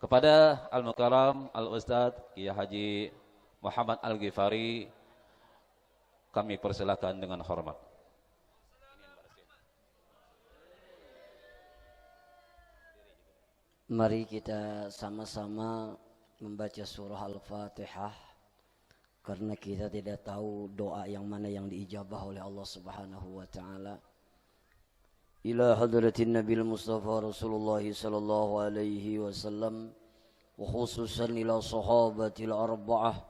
Kepada Al-Mukarram Al-Ustadz Kiai Haji Muhammad Al-Ghifari kami persilakan dengan hormat. Mari kita sama-sama membaca surah Al-Fatihah, karena kita tidak tahu doa yang mana yang diijabah oleh Allah Subhanahu wa taala. Ila hadratin Nabil Mustafa Rasulullah sallallahu alaihi wasallam wa khususan ila sahabatil arba'ah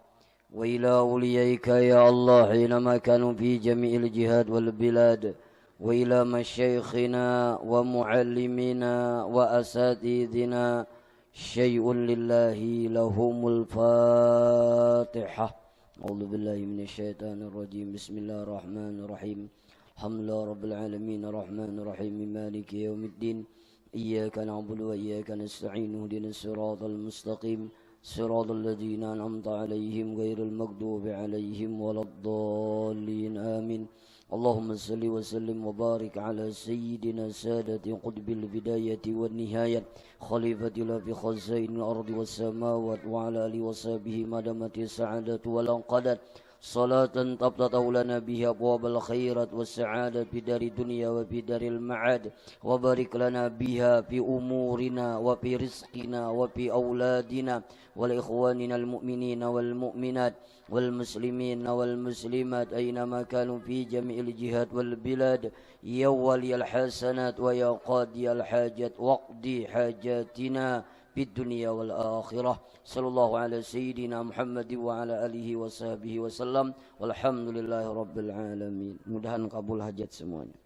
wa ila uliyaika ya Allah hinama kanu fi jami'il jihad wal bilad wa ila masyayikhina wa muallimina wa asatidina syai'un lillahi lahumul fatihah. A'udzu billahi minasyaitonir rajim. Bismillahirrahmanirrahim. Alhamdulillah rabbil alamin arrahmanir rahim maliki yaumiddin iyyaka na'budu wa iyyaka nasta'in ihdinas siratal mustaqim siratal ladzina an'amta 'alaihim ghairil maghdubi 'alaihim waladdallin amin. Allahumma salli wa sallim wa barik ala sayyidina sadati qutbil bidayati wan nihayat khalifatillah fi khazainil ardi was samawati wa ala alihi wa sahbihi madamati sa'adatu wal anqadat salatan tabtatahu lana biha abwabal khairat was sa'adat fi dari dunya wa fi daril ma'ad wa barik lana biha fi umurina wa fi rizqina wa fi auladina wal ikhwanina al mu'minina wal mu'minat wal muslimina wal muslimat aynama kanu fi jami'il jihad wal bilad ya waliyal hasanat wa ya qadiyal hajat waqdi hajatina fid dunya wal akhirah. Sallallahu ala sayyidina Muhammad wa ala alihi wa sahbihi wasallam. Walhamdulillahi rabbil alamin. Mudahan kabul hajat semuanya.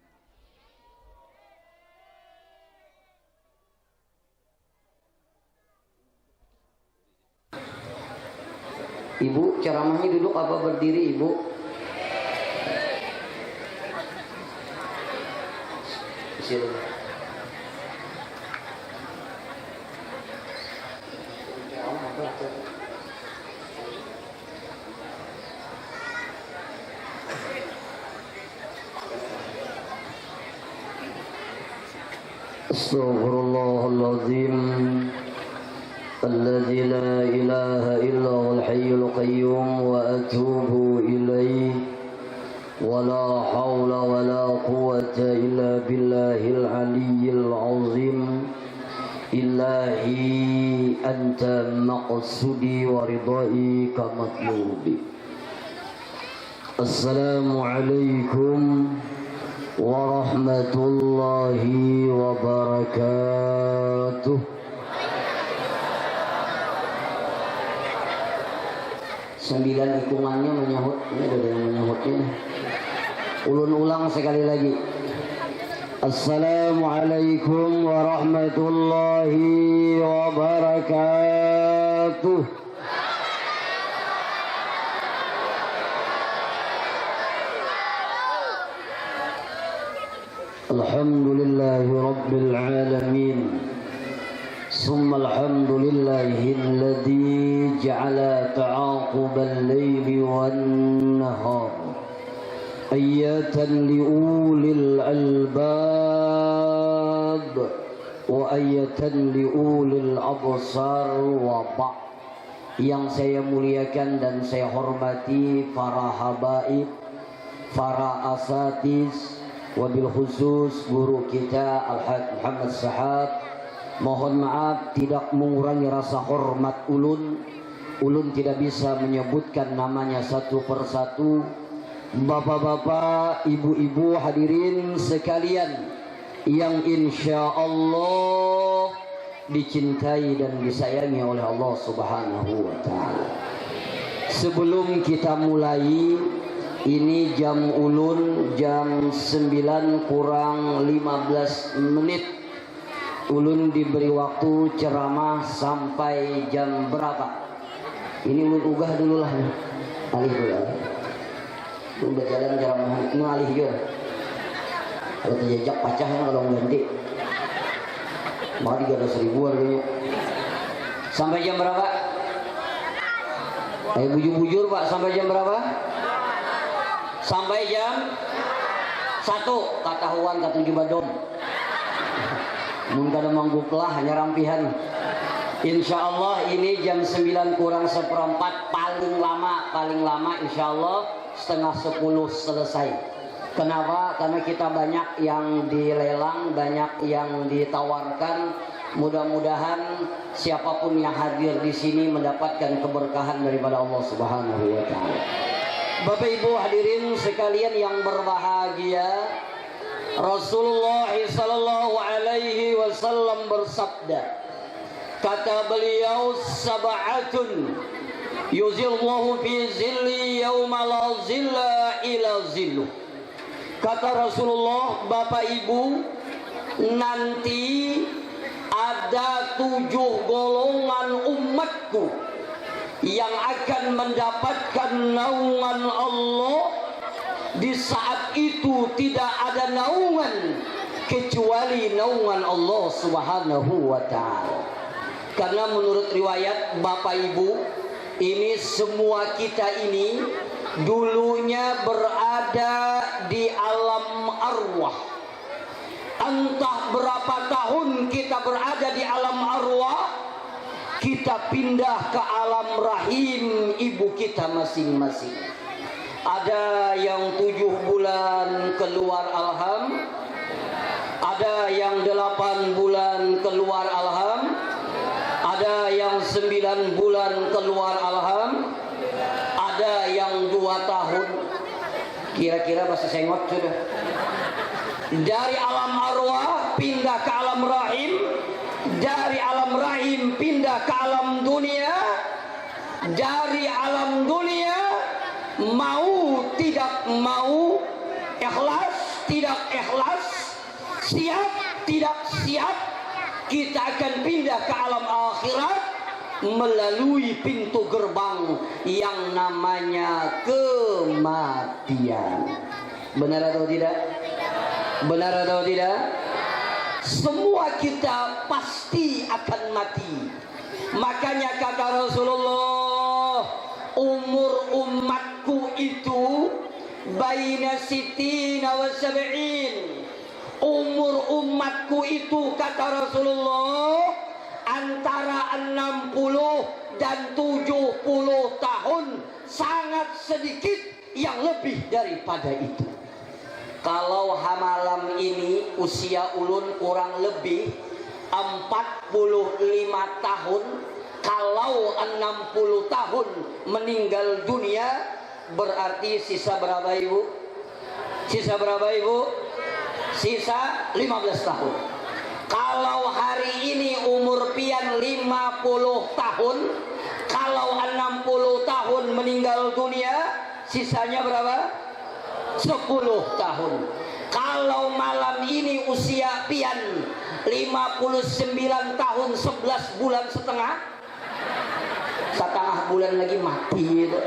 Ibu ceramahnya duduk apa berdiri, Ibu? Silakan. Astaghfirullahaladzim alladzi la ilaha illa huwal hayyul qayyum wa atubu ilaih wa la hawla wa la quwwata illa billahil aliyyil azim. Ilahi anta maqsudi wa ridai ka matlubi. Assalamualaikum warahmatullahi wabarakatuh. Sembilan hitungannya menyahut, ini ada yang menyahutnya. Ulun ulang sekali lagi. Assalamualaikum warahmatullahi wabarakatuh. Alhamdulillahi rabbil alamin. Summa alhamdulillahi alladhi ja'ala ta'aqubal layli wan nahar ayatan liulil albab wa ayatan liulil absar wa ba'. Yang saya muliakan dan saya hormati para habaib, para asatis, wabil khusus guru kita Al-Haj Muhammad Sahab. Mohon maaf tidak mengurangi rasa hormat ulun. Ulun tidak bisa menyebutkan namanya satu persatu. Bapak-bapak, ibu-ibu, hadirin sekalian yang insya Allah dicintai dan disayangi oleh Allah Subhanahu wa ta'ala. Sebelum kita mulai, ini jam ulun jam 9 kurang 15 menit. Ulun diberi waktu ceramah sampai jam berapa? Ini ulun ugah dulu lah. Alih dulu. Ulun berjalan ceramah ini alih juga. Kalau terjejak pacah kalau ganti. Maka 300.000 harganya. Sampai jam berapa? Ayo bujur-bujur Pak, sampai jam berapa? Sampai jam 1 katahuan katuju badom. Mun kada mangguklah hanya rampihan. Insya Allah ini jam 9 kurang seperempat, paling lama insya Allah setengah 10 selesai. Kenapa? Karena kita banyak yang dilelang, banyak yang ditawarkan. Mudah-mudahan siapapun yang hadir di sini mendapatkan keberkahan daripada Allah Subhanahu wa taala. Bapak Ibu hadirin sekalian yang berbahagia, Rasulullah sallallahu alaihi wasallam bersabda, kata beliau, sab'atun yuzillahu fi zilli yauma la zilla ila zillu. Kata Rasulullah, Bapak Ibu, nanti ada 7 golongan umatku yang akan mendapatkan naungan Allah. Di saat itu tidak ada naungan kecuali naungan Allah Subhanahu wa ta'ala. Karena menurut riwayat Bapak Ibu, ini semua kita ini dulunya berada di alam arwah. Entah berapa tahun kita berada di alam arwah, kita pindah ke alam rahim ibu kita masing-masing. Ada yang 7 bulan keluar alham, ada yang 8 bulan keluar alham, ada yang 9 bulan keluar alham, ada yang 2 tahun. Kira-kira bahasa sengot sudah. Dari alam arwah pindah ke alam rahim, dari alam rahim pindah ke alam dunia, dari alam dunia mau tidak mau, ikhlas tidak ikhlas, siap tidak siap, kita akan pindah ke alam akhirat melalui pintu gerbang yang namanya kematian. Benar atau tidak? Benar atau tidak? Semua kita pasti akan mati. Makanya kata Rasulullah, umur umatku itu baina sitina wa sab'in. Umur umatku itu kata Rasulullah antara 60 dan 70 tahun, sangat sedikit yang lebih daripada itu. Kalau malam ini usia ulun kurang lebih 45 tahun, kalau 60 tahun meninggal dunia, berarti sisa berapa Ibu? Sisa berapa Ibu? Sisa 15 tahun. Kalau hari ini umur pian 50 tahun, kalau 60 tahun meninggal dunia, sisanya berapa? 10 tahun. Kalau malam ini usia pian 59 tahun 11 bulan setengah bulan lagi mati itu.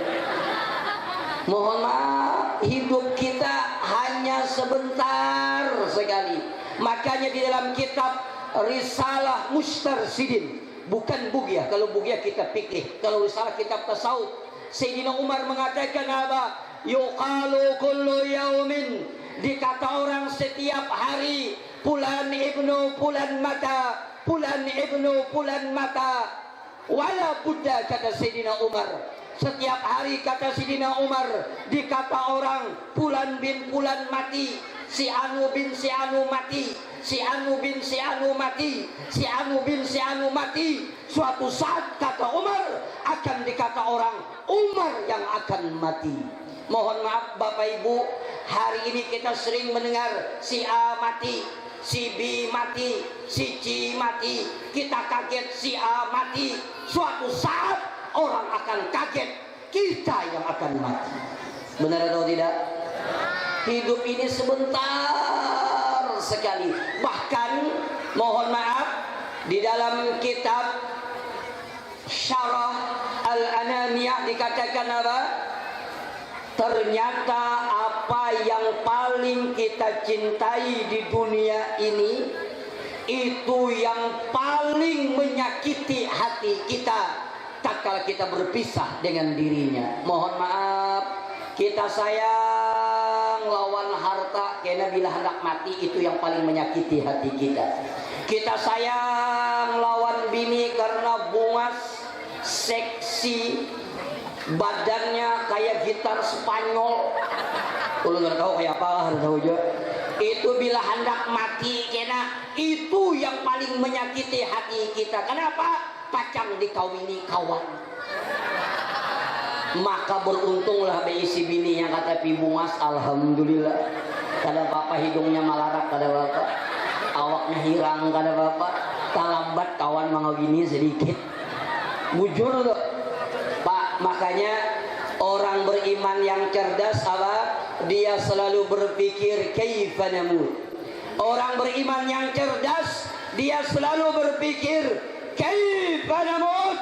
Mohon maaf, hidup kita hanya sebentar sekali. Makanya di dalam kitab Risalah Mustarsidin, bukan Bughiyah, kalau Bughiyah kita fikih, kalau Risalah kitab tasawuf, Sayyidina Umar mengatakan apa? Yuqalu kullu yaumin, dikata orang setiap hari, fulan ibnu fulan mata, fulan ibnu fulan mata, wala budda, kata Sayyidina Umar. Setiap hari kata Sayyidina Umar, dikata orang fulan bin fulan mati, si anu bin si anu mati, si anu bin si anu mati, si anu bin si anu mati. Suatu saat kata Umar akan dikata orang, Umar yang akan mati. Mohon maaf Bapak Ibu, hari ini kita sering mendengar si A mati, si B mati, si C mati. Kita kaget si A mati. Suatu saat orang akan kaget, kita yang akan mati. Benar atau tidak? Hidup ini sebentar sekali. Bahkan mohon maaf, di dalam kitab Syarah Al-Anamiyah dikatakan apa? Ternyata apa yang paling kita cintai di dunia ini, itu yang paling menyakiti hati kita tatkala kita berpisah dengan dirinya. Mohon maaf, kita sayang lawan harta, karena bila hendak mati itu yang paling menyakiti hati kita. Kita sayang orang lawan bini karena bungas seksi, badannya kayak gitar Spanyol. Kalau nggak tahu kayak apa, harus tahu juga. Itu bila hendak mati kena, itu yang paling menyakiti hati kita. Kenapa? Pacang dikawini kawan. Maka beruntunglah beisi bini yang kata pi bungas, alhamdulillah. Kada bapak hidungnya malarak, kada bapak awaknya hirang, kada bapak talambat kawan mangawini sedikit. Bujur tuh Pak. Makanya orang beriman yang cerdas apa? Dia selalu berpikir kaifa namut. Orang beriman yang cerdas dia selalu berpikir kaifa namut,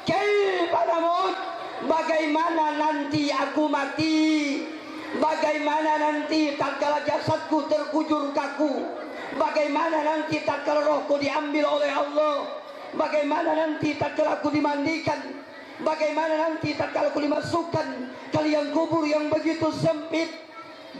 kaifa namut. Bagaimana nanti aku mati? Bagaimana nanti tatkala jasadku terkujur kaku? Bagaimana nanti tatkala rohku diambil oleh Allah? Bagaimana nanti tatkala aku dimandikan? Bagaimana nanti tatkala aku dimasukkan ke liang kubur yang begitu sempit,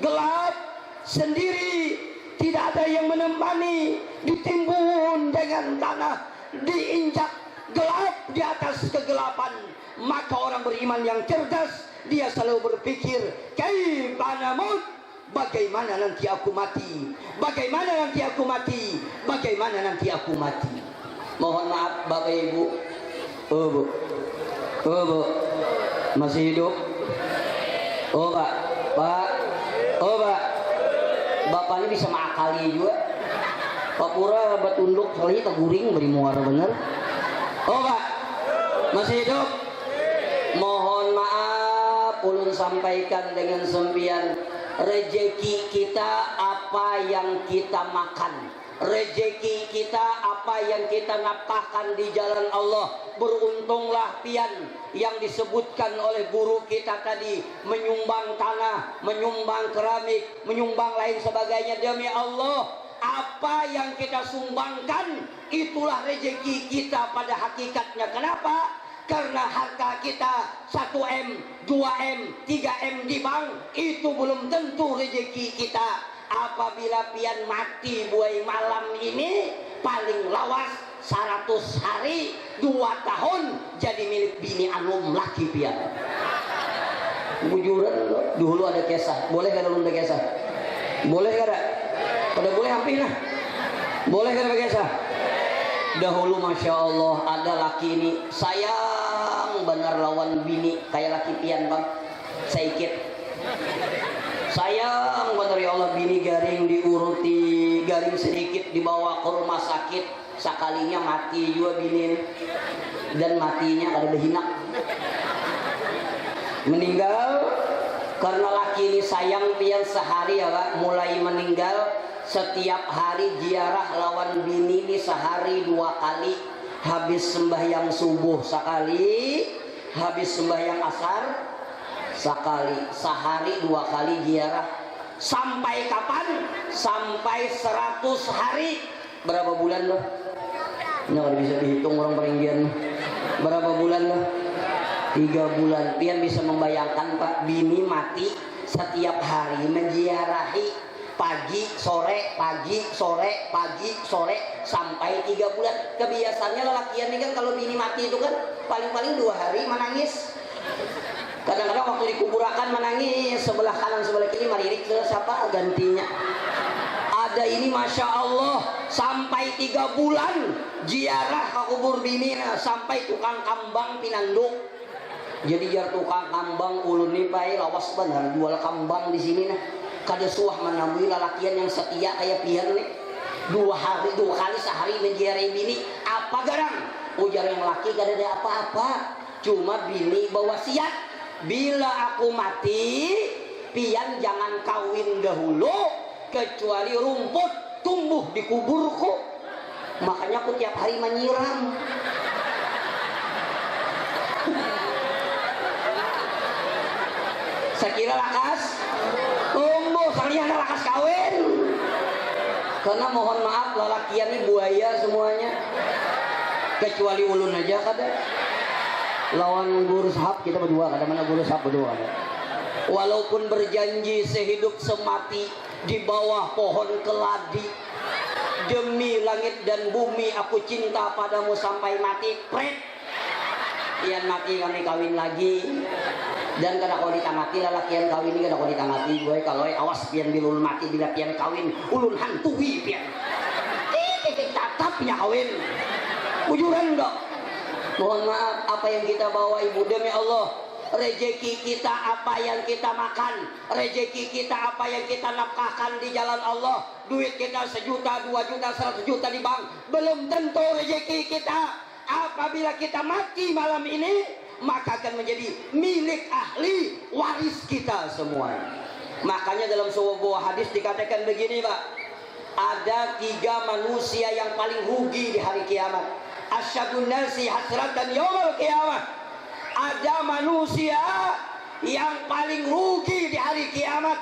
gelap, sendiri, tidak ada yang menemani, ditimbun dengan tanah, diinjak gelap di atas kegelapan. Maka orang beriman yang cerdas dia selalu berpikir kaifa namut, bagaimana nanti aku mati, bagaimana nanti aku mati, bagaimana nanti aku mati. Mohon maaf Bapak Ibu. Oh Bu, oh Bu, masih hidup? Oh Pak, Pak, oh Pak, Bapak ini bisa mengakali juga. Pak Pura batunduk sekali teguring beri muara bener. Oh Pak, masih hidup? Mohon maaf, ulun sampaikan dengan sembian, rejeki kita apa yang kita makan, rejeki kita apa yang kita nafkahkan di jalan Allah. Beruntunglah pian yang disebutkan oleh guru kita tadi, menyumbang tanah, menyumbang keramik, menyumbang lain sebagainya. Demi Allah, apa yang kita sumbangkan itulah rejeki kita pada hakikatnya. Kenapa? Karena harta kita 1M, 2M, 3M di bank itu belum tentu rezeki kita. Apabila pian mati buai malam ini, paling lawas 100 hari 2 tahun jadi milik bini anum laki pian. Bujuran dulu ada kisah, boleh kada belum ada kisah? Boleh kada? Kada boleh hampir lah. Boleh kada kisah? Dahulu Masya Allah ada laki ini sayang benar lawan bini kayak laki pian bang, saikit sayang benar ya Allah, bini garing diuruti, garing sedikit dibawa ke rumah sakit, sekalinya mati juga bini dan matinya kada behinak, meninggal karena laki ini sayang pian sehari ya Pak, mulai meninggal. Setiap hari ziarah lawan bini ini sehari 2 kali, habis sembahyang subuh sekali, habis sembahyang asar sekali, sehari 2 kali ziarah. Sampai kapan? Sampai 100 hari. Berapa bulan loh? Nggak bisa dihitung orang peringgian. Berapa bulan loh? 3 bulan. Pian bisa membayangkan Pak, bini mati setiap hari menziarahi, pagi sore pagi sore pagi sore sampai 3 bulan. Kebiasaannya lelakian ini kan kalau bini mati itu kan paling-paling 2 hari menangis. Kadang-kadang waktu dikuburakan menangis, sebelah kanan sebelah kiri maririk ke siapa gantinya. Ada ini Masya Allah sampai 3 bulan ziarah ke kubur bini, sampai tukang kambang pinanduk. Jadi jar tukang kambang ulun nih pai lawas benar jual kambang di sini nah. Kada suah menamui lelakian yang setia kayak pian nih. 2 kali sehari menziarahi bini. Apa garang? Ujar yang laki kada ada apa-apa. Cuma bini berwasiat, bila aku mati, pian jangan kawin dahulu kecuali rumput tumbuh di kuburku. Makanya aku tiap hari menyiram. Sekira lakas tumbuh, sekalian lakas kawin. Karena mohon maaf lelakian ini buaya semuanya, kecuali ulun aja kada. Lawan guru sahab kita berdua, kada mana guru sahab berdua kada. Walaupun berjanji sehidup semati di bawah pohon keladi, Demi langit dan bumi aku cinta padamu sampai mati. Pret. Pian mati kami kawin lagi. Dan kada kau ditamati lalakian kawin ini kada kau ditamati gue kalau awas pian bilul mati bila pian kawin ulun hantui pian. Tatapnya kawin. Ujuran dok. Mohon maaf apa yang kita bawa ibu demi Allah. Rezeki kita apa yang kita makan, rezeki kita apa yang kita nafkahkan di jalan Allah. Duit kita 1 juta, 2 juta, 100 juta di bank, belum tentu rezeki kita. Apabila kita mati malam ini, maka akan menjadi milik ahli waris kita semua. Makanya dalam sebuah hadis dikatakan begini, Pak. Ada 3 manusia yang paling rugi di hari kiamat. Asyadun nasi hasratan yaumil qiyamah. Ada manusia yang paling rugi di hari kiamat.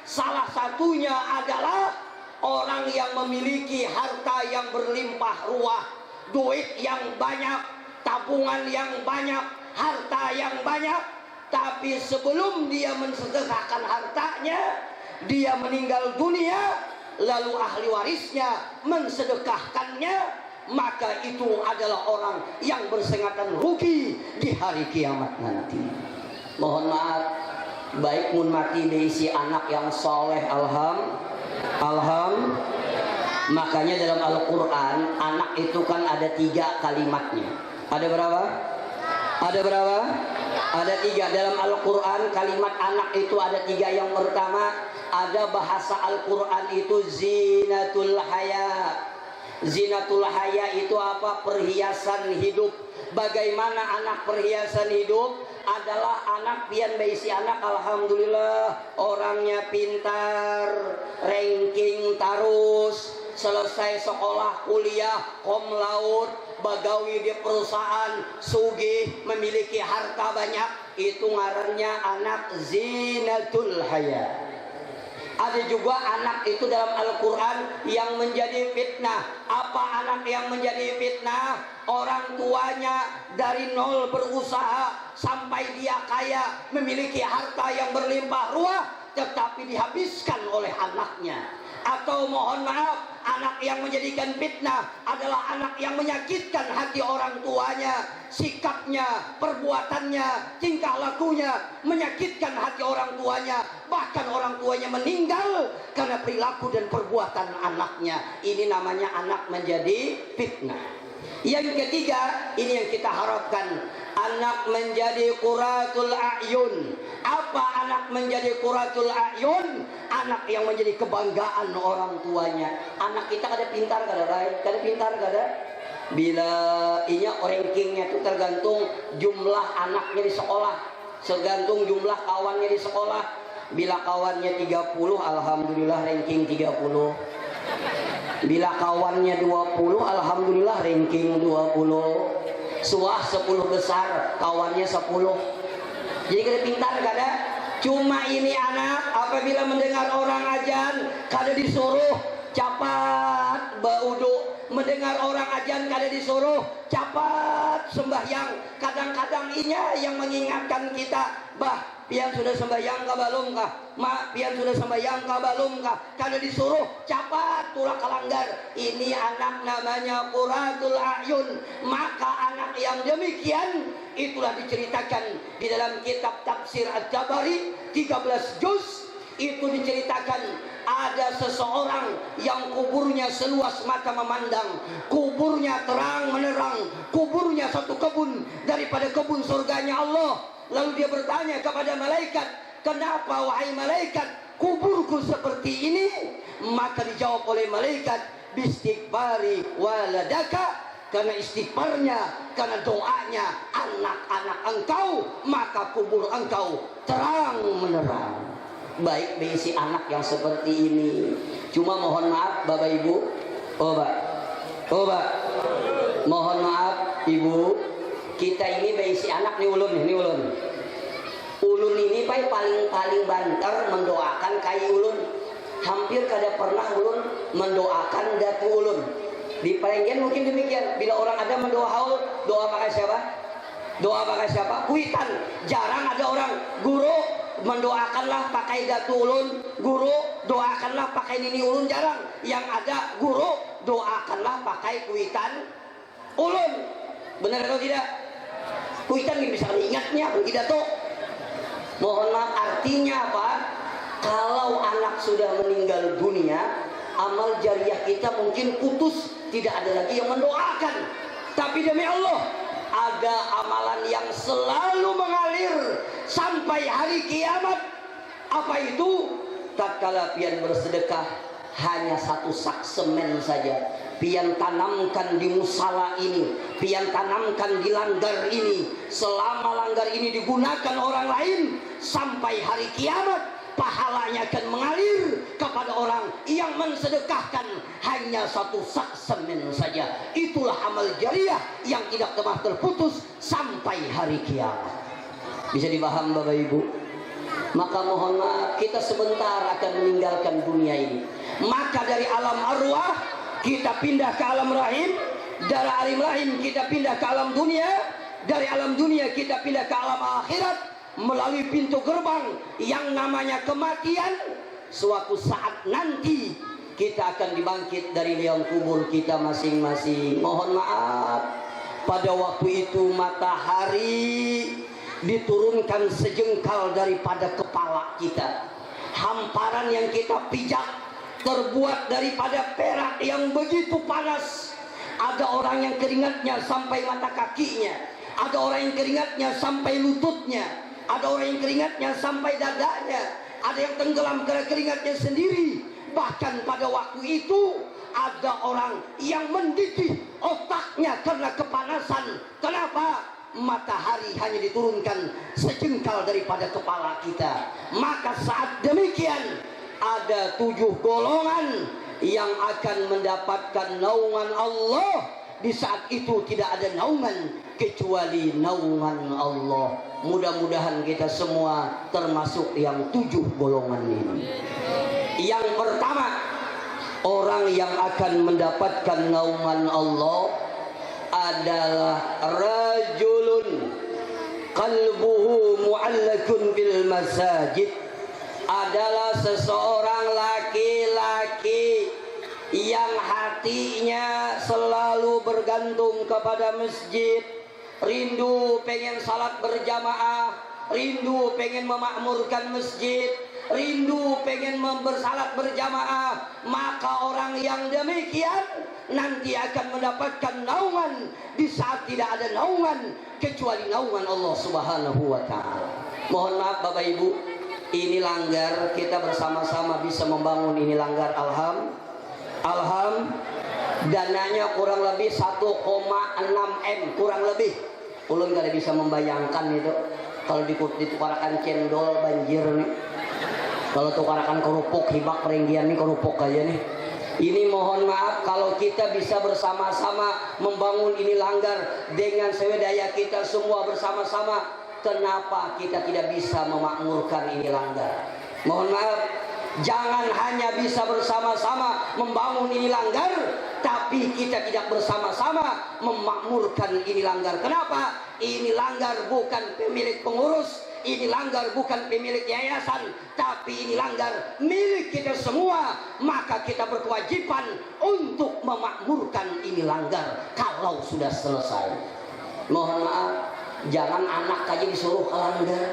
Salah satunya adalah orang yang memiliki harta yang berlimpah ruah, duit yang banyak, tabungan yang banyak, harta yang banyak. Tapi sebelum dia mensedekahkan hartanya, dia meninggal dunia, lalu ahli warisnya mensedekahkannya, maka itu adalah orang yang bersengatan rugi di hari kiamat nanti. Mohon maaf, baik mun mati diisi anak yang soleh, makanya dalam Al-Quran anak itu kan ada 3 kalimatnya. Ada berapa? Ada berapa? Ada 3 dalam Al-Quran. Kalimat anak itu ada 3. Yang pertama, ada bahasa Al-Quran itu zinatul haya. Zinatul haya itu apa? Perhiasan hidup. Bagaimana anak perhiasan hidup? Adalah anak pian baisi anak alhamdulillah orangnya pintar, ranking tarus, selesai sekolah kuliah kom laut, bagawi di perusahaan, sugih, memiliki harta banyak. Itu ngarannya anak zinatul haya. Ada juga anak itu dalam Al-Quran yang menjadi fitnah. Apa anak yang menjadi fitnah? Orang tuanya dari nol berusaha sampai dia kaya, memiliki harta yang berlimpah ruah, tetapi dihabiskan oleh anaknya. Atau mohon maaf, anak yang menjadikan fitnah adalah anak yang menyakitkan hati orang tuanya. Sikapnya, perbuatannya, tingkah lakunya menyakitkan hati orang tuanya. Bahkan orang tuanya meninggal karena perilaku dan perbuatan anaknya. Ini namanya anak menjadi fitnah. Yang ketiga, ini yang kita harapkan, anak menjadi quratul a'yun. Apa anak menjadi quratul a'yun? Anak yang menjadi kebanggaan orang tuanya. Anak kita kada pintar kada baik, kada pintar kada. Bila inya rankingnya itu tergantung jumlah anaknya di sekolah, tergantung jumlah kawannya di sekolah. Bila kawannya 30, alhamdulillah ranking 30. Bila kawannya 20, alhamdulillah ranking 20. Suah 10 besar, kawannya 10. Jadi kada pintar kada. Cuma ini anak apabila mendengar orang ajan kada disuruh cepat baudu. Mendengar orang ajan kada disuruh cepat sembahyang. Kadang-kadang inya yang mengingatkan kita, bah pian sudah sembahyang kah balum kah? Mak pian sudah sembahyang kah balum kah? Kada disuruh cepat tulah kalanggar. Ini anak namanya quratul a'yun. Maka anak yang demikian itulah diceritakan di dalam kitab tafsir At-Tabari 13 juz. Itu diceritakan ada seseorang yang kuburnya seluas mata memandang, kuburnya terang menerang, kuburnya satu kebun daripada kebun surganya Allah. Lalu dia bertanya kepada malaikat, kenapa wahai malaikat kuburku seperti ini? Maka dijawab oleh malaikat, bistighfari waladaka, karena istighfarnya, karena doanya anak-anak engkau, maka kubur engkau terang menerang. Baik berisi anak yang seperti ini. Cuma mohon maaf Bapak Ibu, mohon maaf Ibu, kita ini berisi anak nih ulun ini paling banter mendoakan kai ulun. Hampir kada pernah ulun mendoakan datu ulun. Di Parenggian mungkin demikian. Bila orang ada mendoa haul, doa pakai siapa? Doa pakai siapa? Kuitan. Jarang ada orang guru mendoakanlah pakai datu ulun, guru doakanlah pakai nini ulun jarang. Yang ada guru doakanlah pakai kuitan ulun. Benar atau tidak? Kuitan bisa ingatnya pidato. Mohon maaf, artinya apa? Kalau anak sudah meninggal dunia, amal jariah kita mungkin putus, tidak ada lagi yang mendoakan. Tapi demi Allah, ada amalan yang selalu mengalir sampai hari kiamat. Apa itu? Tatkala pian bersedekah hanya satu sak semen saja, pian tanamkan di musala ini, pian tanamkan di langgar ini. Selama langgar ini digunakan orang lain, sampai hari kiamat pahalanya akan mengalir kepada orang yang mensedekahkan hanya satu sak semen saja. Itulah amal jariah yang tidak pernah terputus sampai hari kiamat. Bisa dipaham Bapak Ibu? Maka mohon maaf, kita sebentar akan meninggalkan dunia ini. Maka dari alam arwah kita pindah ke alam rahim, dari alam rahim kita pindah ke alam dunia, dari alam dunia kita pindah ke alam akhirat melalui pintu gerbang yang namanya kematian. Suatu saat nanti kita akan dibangkit dari liang kubur kita masing-masing. Mohon maaf, pada waktu itu matahari diturunkan sejengkal daripada kepala kita. Hamparan yang kita pijak terbuat daripada perak yang begitu panas. Ada orang yang keringatnya sampai mata kakinya, ada orang yang keringatnya sampai lututnya, ada orang yang keringatnya sampai dadanya, ada yang tenggelam karena keringatnya sendiri. Bahkan pada waktu itu ada orang yang mendidih otaknya karena kepanasan. Kenapa? Matahari hanya diturunkan sejengkal daripada kepala kita. Maka saat demikian ada 7 golongan yang akan mendapatkan naungan Allah. Di saat itu tidak ada naungan kecuali naungan Allah. Mudah-mudahan kita semua termasuk yang 7 golongan ini. Yang pertama, orang yang akan mendapatkan naungan Allah adalah rajulun qalbuhu mu'allakun bil masajid. Adalah seseorang laki-laki yang hatinya selalu bergantung kepada masjid, rindu pengen salat berjamaah, rindu pengen memakmurkan masjid, rindu pengen bersalat berjamaah. Maka orang yang demikian nanti akan mendapatkan naungan di saat tidak ada naungan kecuali naungan Allah Subhanahu wa ta'ala. Mohon maaf Bapak Ibu, ini langgar, kita bersama-sama bisa membangun ini langgar. Dananya kurang lebih 1,6 M, kurang lebih. Ulun kada bisa membayangkan itu kalau ditukarakan cendol banjir nih, kalau tukarakan kerupuk hibak perenggian nih, kerupuk aja nih. Ini mohon maaf, kalau kita bisa bersama-sama membangun ini langgar dengan swadaya kita semua bersama-sama, kenapa kita tidak bisa memakmurkan ini langgar? Mohon maaf, jangan hanya bisa bersama-sama membangun ini langgar, tapi kita tidak bersama-sama memakmurkan ini langgar. Kenapa? Ini langgar bukan pemilik pengurus, ini langgar bukan pemilik yayasan, tapi ini langgar milik kita semua. Maka kita berkewajiban untuk memakmurkan ini langgar kalau sudah selesai. Mohon maaf, jangan anak aja disuruh ke langgar.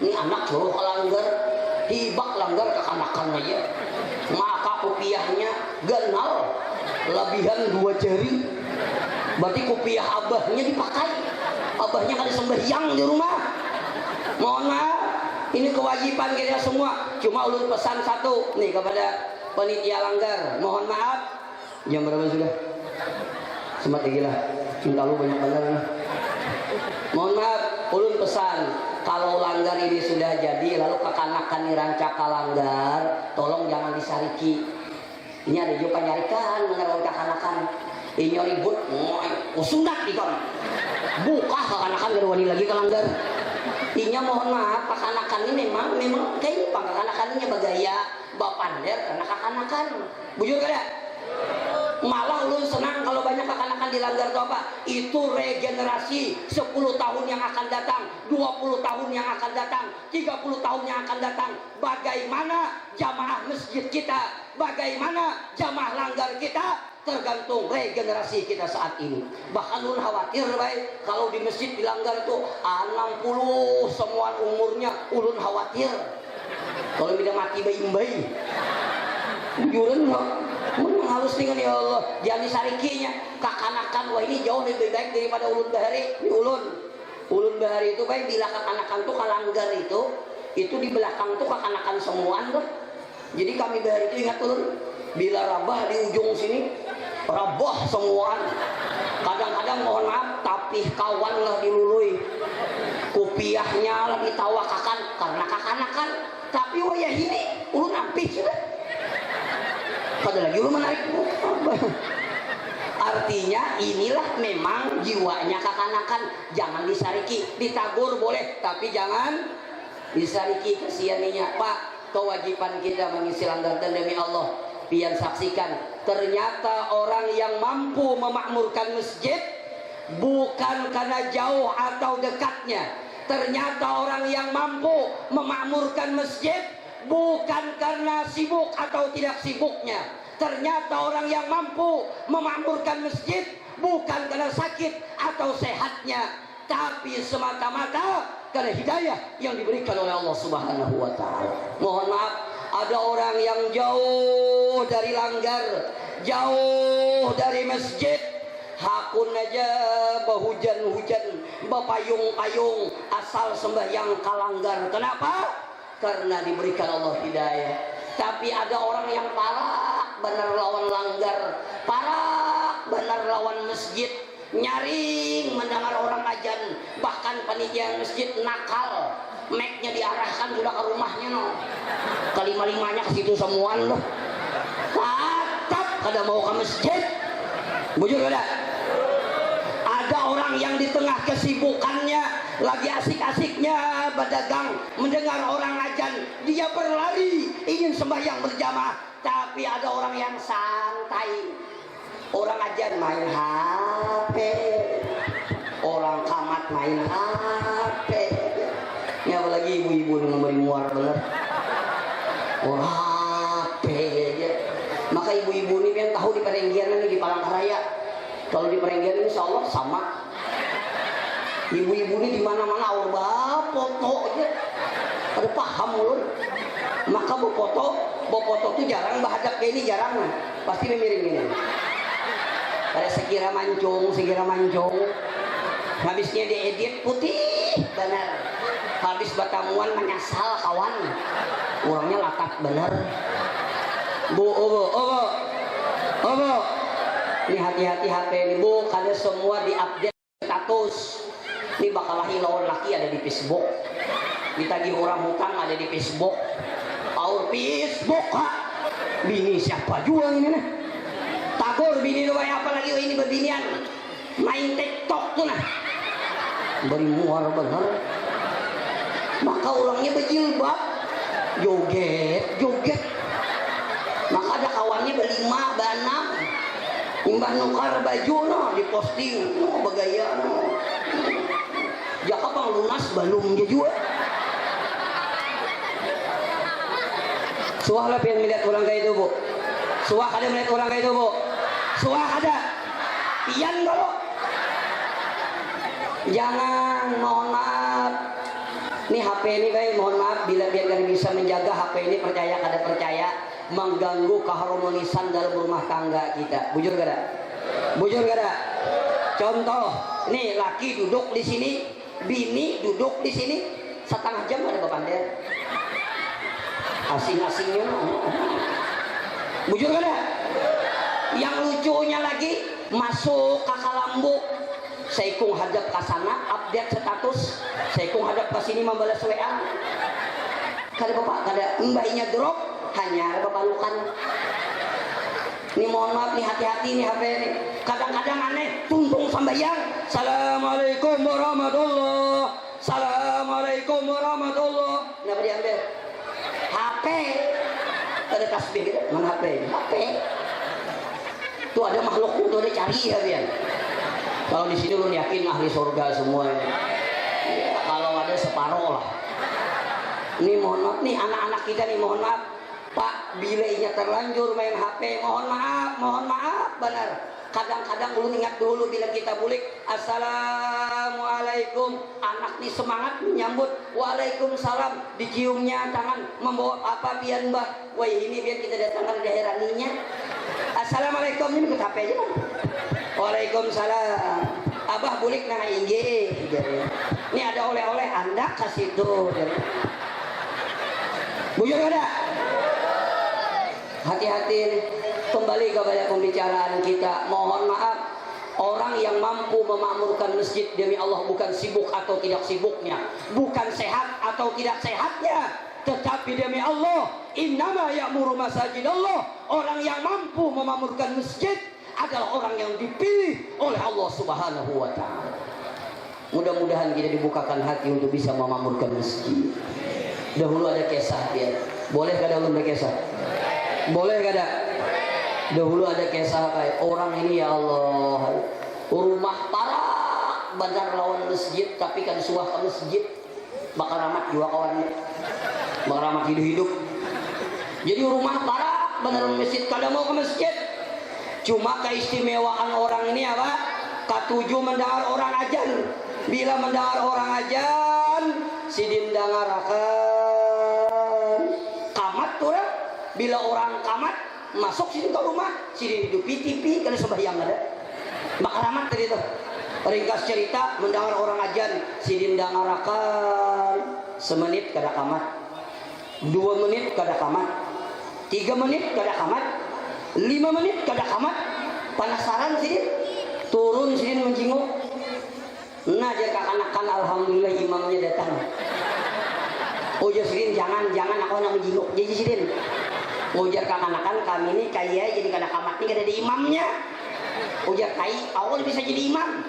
Ini anak suruh ke langgar, hibak langgar kekanakan aja. Maka kopiahnya ganal, lebihan 2 jari. Berarti kopiah abahnya dipakai, abahnya kan sembahyang di rumah. Mohon maaf, ini kewajiban kita semua. Cuma ulun pesan satu nih kepada panitia langgar. Mohon maaf, jam berapa sudah? Semat gila, cinta lu banyak banget nih. Mohon maaf, ulun pesan, kalau langgar ini sudah jadi lalu kekanakan dirancak ke langgar, tolong jangan disariki. Ini ada juga nyarikan mengenai kekanakan. Ini ribut, usundak di kon. Buka kekanakan gerwani lagi ke langgar. Inya mohon maaf, kekanakan ini memang kayaknya kekanakan ini bagaya bapander karena kekanakan. Bujur kada? Malah ulun senang kalau banyak kekanakan dilanggar itu apa? Itu regenerasi 10 tahun yang akan datang, 20 tahun yang akan datang, 30 tahun yang akan datang. Bagaimana jamaah masjid kita, bagaimana jamaah langgar kita, tergantung regenerasi kita saat ini. Bahkan ulun khawatir baik kalau di masjid dilanggar itu 60 semua umurnya, ulun khawatir kalau tidak mati bayi-bayi. Juren halus dengan ya Allah, jangan disarikinya kakanakan. Wah ini jauh lebih baik daripada ulun bahari. Ini ulun bahari itu baik bila kakanakan tuh kalanggar itu di belakang tuh kakanakan semuaan tuh. Jadi kami bahari itu ingat ulun, bila rabah di ujung sini rabah semuaan. Kadang-kadang mohon maaf tapi kawan lah dilului, kupiahnya lah ditawakakan karena kakanakan. Tapi wayah ini ulun ampis sudah. Pada lagi ulun menarik. Artinya inilah memang jiwanya kakanakan. Jangan disariki, ditagur boleh tapi jangan disariki. Kesianinya Pak, kewajiban kita mengisi langgar dan demi Allah pian saksikan, ternyata orang yang mampu memakmurkan masjid bukan karena jauh atau dekatnya. Ternyata orang yang mampu memakmurkan masjid bukan karena sibuk atau tidak sibuknya. Ternyata orang yang mampu memakmurkan masjid bukan karena sakit atau sehatnya, tapi semata-mata karena hidayah yang diberikan oleh Allah Subhanahu wa taala. Mohon maaf, ada orang yang jauh dari langgar, jauh dari masjid, hakun aja bahujan-hujan, bapayung-payung, asal sembahyang kalanggar. Kenapa? Karena diberikan Allah hidayah. Tapi ada orang yang parah benar lawan langgar, parah benar lawan masjid, nyaring mendengar orang ajan, bahkan panitia masjid nakal, mic-nya diarahkan sudah ke rumahnya no. Kelima-limanya ke situ semuaan loh. Tetap kada mau ke masjid. Bujur kada? Ada orang yang di tengah kesibukannya lagi asik-asiknya berdagang, mendengar orang ajan, dia berlari ingin sembahyang berjamaah. Tapi ada orang yang santai, orang ajan main HP, orang kamat main HP. Ini apalagi ibu-ibu yang memberi muar bener, HP aja. Maka ibu-ibu ini yang tahu di Perenggian ini di Palangkaraya. Kalau di Perenggian ini insya Allah sama. Ibu-ibu ini di mana-mana orang foto aja, ada paham ulun. Maka foto tuh jarang bahadap kayak ini jarang, pasti miring ini. Ada sekira mancung, habisnya diedit putih benar. Habis batamuan menyasal kawan, orangnya lakat bener. Bu, ini hati-hati HP ini bu, kada semua diupdate status. Ini bakal lawan laki ada di Facebook, ditagih orang hutang ada di Facebook, aur Facebook ha. Bini siapa juga ini nah, tagor bini doang apa lagi ini berbinian main TikTok tuh nah, beri muar bener. Maka orangnya berjilbab, joget. Maka ada kawannya berlima, berenam, imbah nukar baju no, diposting no, bergaya no. Jaka pang lunas balum dia juga. Suah lah pengen melihat orang kayak itu bu. Suah ada melihat orang kayak itu bu. Suah ada. Pian kalau. Jangan, mohon maaf. Ini HP ini baik, mohon maaf bila biar kalian bisa menjaga HP ini, percaya kada percaya mengganggu keharmonisan dalam rumah tangga kita. Bujur kada? Bujur kada? Contoh, nih laki duduk di sini, bini duduk di sini, setengah jam ada bepander. Asing-asingnya. Bujur kada? Yang lucunya lagi masuk ke kalambu. Saikung hadap ke sana, update status. Saikung hadap ke sini membalas WA. Kada bapak, kada mbaknya drop, hanya ada bapalukan. Ini mohon maaf nih, hati-hati nih HP ini. Kadang-kadang aneh, tuntung sambayang. Assalamualaikum warahmatullah. Assalamualaikum warahmatullah. Kenapa diambil? HP. Ada tasbih gitu, mana HP? HP. Tuh ada makhluknya tuh, ada cari ya Bian. Kalau di sini lu yakin ahli surga semua ya, kalau ada separuh lah. Ini mohon maaf nih anak-anak kita nih, mohon maaf Pak, bilainya terlanjur main HP, mohon maaf benar. Kadang-kadang ulun ingat dulu bila kita bulik assalamualaikum, anak nih semangat menyambut waalaikumsalam, diciumnya tangan, membawa apa pian mbah, wah ini biar kita datangkan daerah ninya. Assalamualaikum ini ke HP aja bang. Waalaikumsalam. Abah bulik nang inge. Ini ada oleh-oleh Anda kasih tuh. Bujur ada? Hati-hati nih. Kembali kepada pembicaraan kita. Mohon maaf, orang yang mampu memakmurkan masjid demi Allah bukan sibuk atau tidak sibuknya, bukan sehat atau tidak sehatnya, tetapi demi Allah, innama ya'muru masajidallah. Orang yang mampu memakmurkan masjid adalah orang yang dipilih oleh Allah Subhanahu wa taala. Mudah-mudahan kita dibukakan hati untuk bisa memakmurkan masjid. Dahulu ada kisah dia. Boleh kada ulun berkisah? Boleh kada? Dahulu ada kisah kayak orang ini ya Allah, rumah parah bandar lawan masjid, tapi kan suah ke masjid bakal ramat juga kawannya, bakal ramat hidup-hidup. Jadi rumah parah bandar masjid, kada mau ke masjid. Cuma keistimewaan orang ini apa? Ketujuh mendengar orang ajan. Bila mendengar orang ajan, sidin dangarakan kamat orang. Bila orang kamat masuk sini ke rumah, sini hidupi TV kalau sembahyang ada. Bakal ramat tadi tuh. Ringkas cerita, mendengar orang ajan, sidin dangarakan semenit kada kamat, 2 menit kada kamat, 3 menit kada kamat, 5 menit kada kamat. Penasaran sidin, turun sidin menjenguk. Nah aja kakanakan alhamdulillah imamnya datang. Ujar sidin jangan aku nak menjenguk. Jadi sidin ujar kakanakan kami ini kaya jadi kada kamat nih kada ada imamnya. Ujar kai awal bisa jadi imam.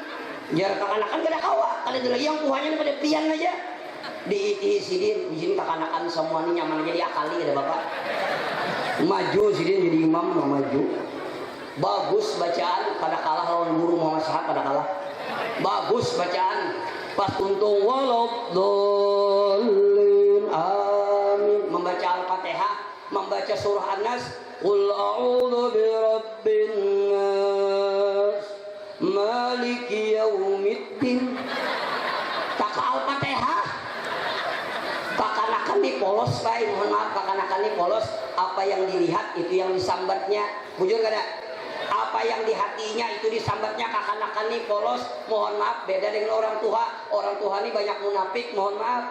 Ujar kakanakan kada kawa. Kalau dulu yang Tuhannya pada pian aja. Diiti sidin izin kakanakan semua ini nyaman jadi akali kada bapak. Maju sidin jadi imam maju. Bagus bacaan, kada kalah lawan guru Muhammad Sahab, kada kalah. Bagus bacaan. Pas untung walabdallin amin, membaca Al-Fatihah, membaca surah An-Nas, qul a'udzu birabbin nas maliki yaumiddin. Tak Al-Fatihah kakanakan nih polos baik, mohon maaf kakanakan nih polos. Apa yang dilihat itu yang disambatnya, bujur kada? Apa yang di hatinya itu disambatnya. Kakanakan nih polos, mohon maaf, beda dengan orang tua. Orang tua ini banyak munafik, mohon maaf.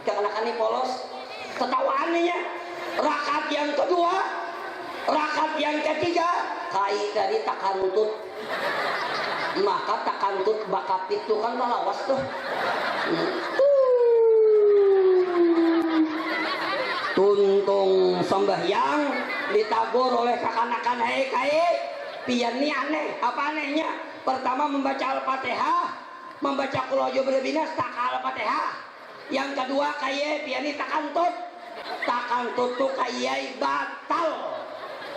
Kakanakan nih polos, ketawaannya. Rakaat yang kedua, rakaat yang ketiga, kai tadi takantut. Maka takantut bakap itu kan lawas tuh. Tuntung sembahyang ditagur oleh kakanakan, hei kai pian nih aneh. Apa anehnya? Pertama membaca Al-Fatihah, membaca qul a'udzu birabbinas, tak Al-Fatihah. Yang kedua kaye pian nih takantut. Takantut tuh kaye batal.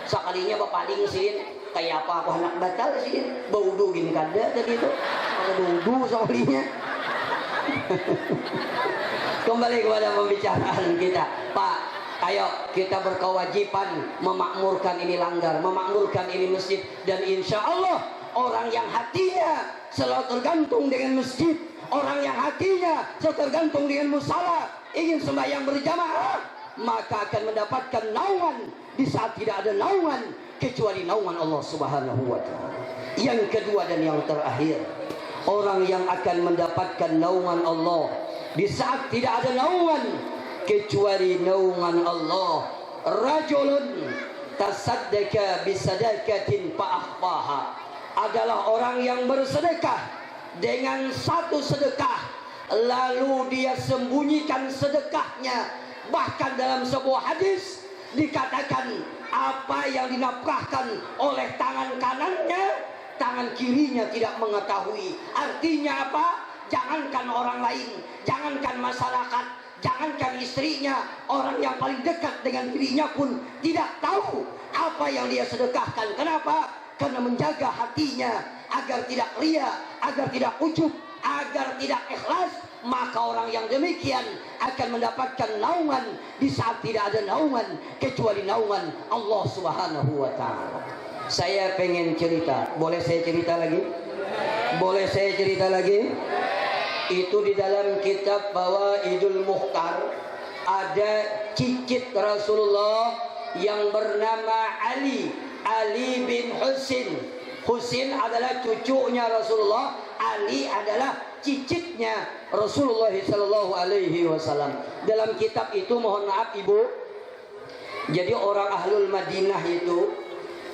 Sekalinya bapaling sidin kayak apa anak batal sidin. Baudu gini kada tadi itu. Ada baudu sekalinya. Kembali kepada pembicaraan kita, Pak. Ayo kita berkewajiban memakmurkan ini langgar, memakmurkan ini masjid, dan insya Allah orang yang hatinya selalu tergantung dengan masjid, orang yang hatinya selalu tergantung dengan musala, ingin sembahyang berjamaah, maka akan mendapatkan naungan di saat tidak ada naungan kecuali naungan Allah Subhanahu wa taala. Yang kedua dan yang terakhir, orang yang akan mendapatkan naungan Allah di saat tidak ada naungan kecuali naungan Allah, rajulun tasaddaqa bisadaqatin fa'akhfaha, adalah orang yang bersedekah dengan satu sedekah lalu dia sembunyikan sedekahnya. Bahkan dalam sebuah hadis dikatakan apa yang dinafkahkan oleh tangan kanannya, tangan kirinya tidak mengetahui. Artinya apa? Jangankan orang lain, jangankan masyarakat, jangankan istrinya, orang yang paling dekat dengan dirinya pun tidak tahu apa yang dia sedekahkan. Kenapa? karena menjaga hatinya agar tidak ria, agar tidak ujub, agar tidak ikhlas, maka orang yang demikian akan mendapatkan naungan di saat tidak ada naungan kecuali naungan Allah Subhanahu wa taala. Saya pengen cerita, boleh saya cerita lagi? Boleh saya cerita lagi? Itu di dalam kitab Fawaidul Mukhtar ada cicit Rasulullah yang bernama Ali bin Husin. Husin adalah cucunya Rasulullah, Ali adalah cicitnya Rasulullah sallallahu alaihi wasallam. Dalam kitab itu, mohon maaf Ibu, jadi orang Ahlul Madinah itu